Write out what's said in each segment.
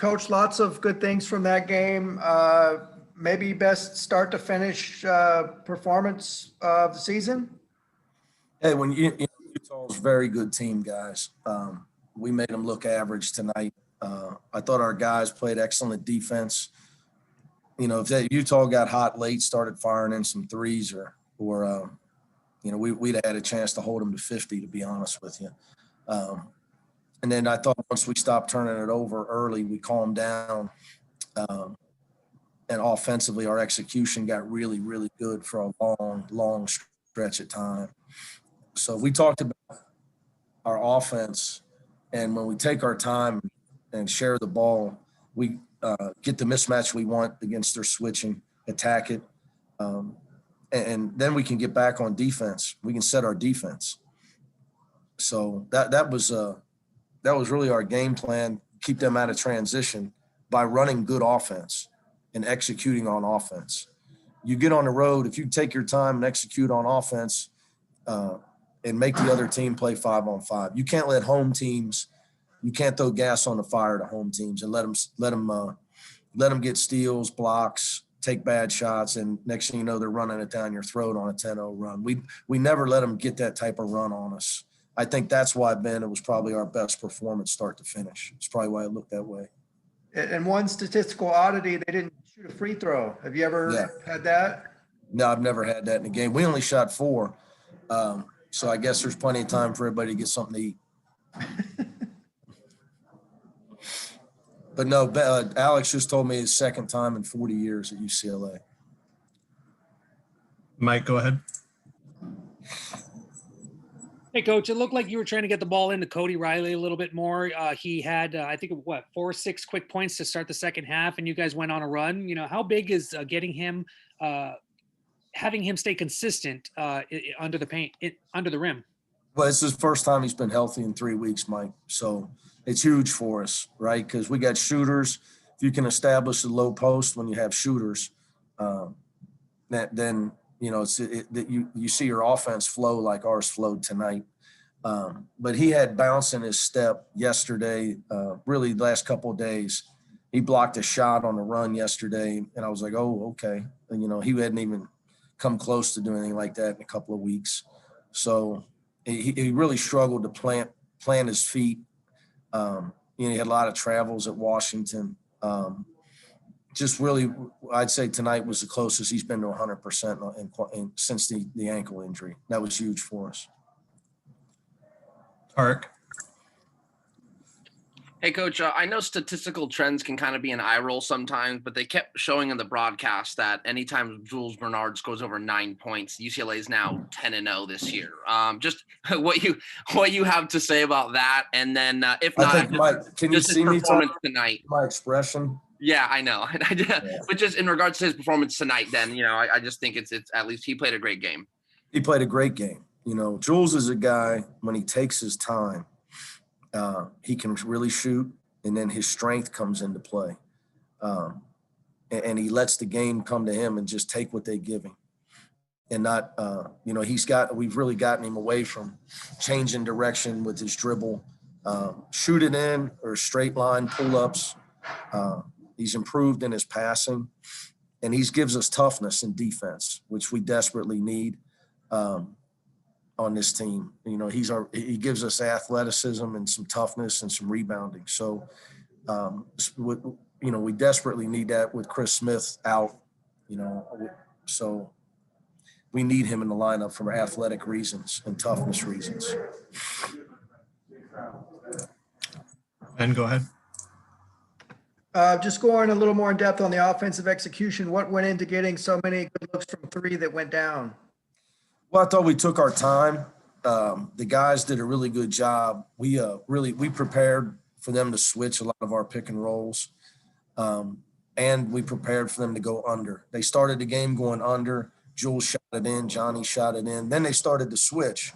Coach, lots of good things from that game. Maybe best start to finish performance of the season? Hey, when Utah's a very good team, guys. We made them look average tonight. I thought our guys played excellent defense. If Utah got hot late, started firing in some threes, or we'd have had a chance to hold them to 50, to be honest with you. And then I thought once we stopped turning it over early, we calmed down. And offensively, our execution got really, really good for a long, long stretch of time. So we talked about our offense, and when we take our time and share the ball, we get the mismatch we want against their switching, attack it, and then we can get back on defense. We can set our defense. So that was really our game plan, keep them out of transition by running good offense and executing on offense. You get on the road, if you take your time and execute on offense and make the other team play 5-on-5. You can't let home teams, you can't throw gas on the fire to home teams and let them get steals, blocks, take bad shots, and next thing you know, they're running it down your throat on a 10-0 run. We never let them get that type of run on us. I think that's why, Ben, it was probably our best performance start to finish. It's probably why it looked that way. And one statistical oddity, they didn't shoot a free throw. Have you ever had that? No, I've never had that in a game. We only shot 4. So I guess there's plenty of time for everybody to get something to eat. But no, Alex just told me his second time in 40 years at UCLA. Mike, go ahead. Hey, Coach, it looked like you were trying to get the ball into Cody Riley a little bit more. He had, I think, 4 or 6 quick points to start the second half, and you guys went on a run. How big is getting him, having him stay consistent under the paint, under the rim? Well, it's his first time he's been healthy in 3 weeks, Mike. So it's huge for us, right? Because we got shooters. If you can establish the low post when you have shooters, then you see your offense flow like ours flowed tonight. But he had bounce in his step yesterday, really the last couple of days. He blocked a shot on the run yesterday, and I was like, oh, okay. And, he hadn't even come close to doing anything like that in a couple of weeks. So he really struggled to plant his feet. He had a lot of travels at Washington. Just really, I'd say tonight was the closest he's been to 100% since the ankle injury. That was huge for us. Tarek. Hey, Coach, I know statistical trends can kind of be an eye roll sometimes, but they kept showing in the broadcast that anytime Jules Bernard scores over 9 points, UCLA is now 10-0 this year. Just what you have to say about that, and then if not, I think, Mike, can you see me tonight? My expression. Yeah, I know. But just in regards to his performance tonight, then I just think it's at least he played a great game. He played a great game. Jules is a guy, when he takes his time, he can really shoot, and then his strength comes into play. And he lets the game come to him and just take what they give him. And not, we've really gotten him away from changing direction with his dribble, shoot it in or straight line pull-ups. He's improved in his passing, and he gives us toughness in defense, which we desperately need. On this team, he gives us athleticism and some toughness and some rebounding. So, we desperately need that with Chris Smith out. So we need him in the lineup for athletic reasons and toughness reasons. Ben, go ahead. Just going a little more in depth on the offensive execution, what went into getting so many good looks from 3 that went down? Well, I thought we took our time. The guys did a really good job. We prepared for them to switch a lot of our pick and rolls, and we prepared for them to go under. They started the game going under. Jules shot it in. Johnny shot it in. Then they started to switch,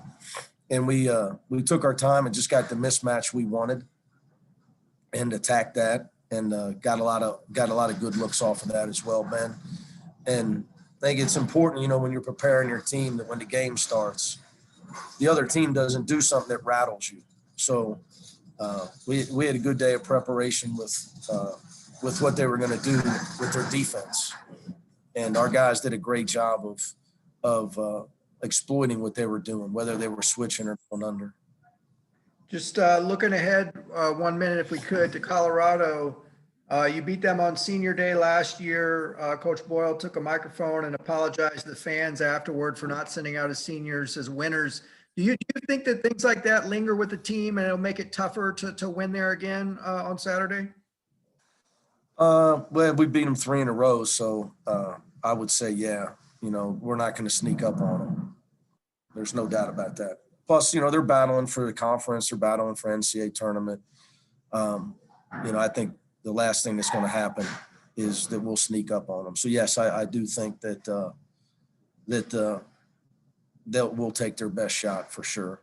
and we took our time and just got the mismatch we wanted and attacked that, and got a lot of good looks off of that as well, Ben. And I think it's important, when you're preparing your team, that when the game starts, the other team doesn't do something that rattles you. So we had a good day of preparation with what they were going to do with their defense, and our guys did a great job of exploiting what they were doing, whether they were switching or going under. Just looking ahead 1 minute, if we could, to Colorado. You beat them on senior day last year. Coach Boyle took a microphone and apologized to the fans afterward for not sending out his seniors as winners. Do you think that things like that linger with the team and it'll make it tougher to win there again on Saturday? Well, we beat them 3 in a row, so I would say, yeah, we're not going to sneak up on them. There's no doubt about that. Plus, they're battling for the conference, they're battling for NCAA tournament. I think the last thing that's going to happen is that we'll sneak up on them. So yes, I do think that we'll take their best shot for sure.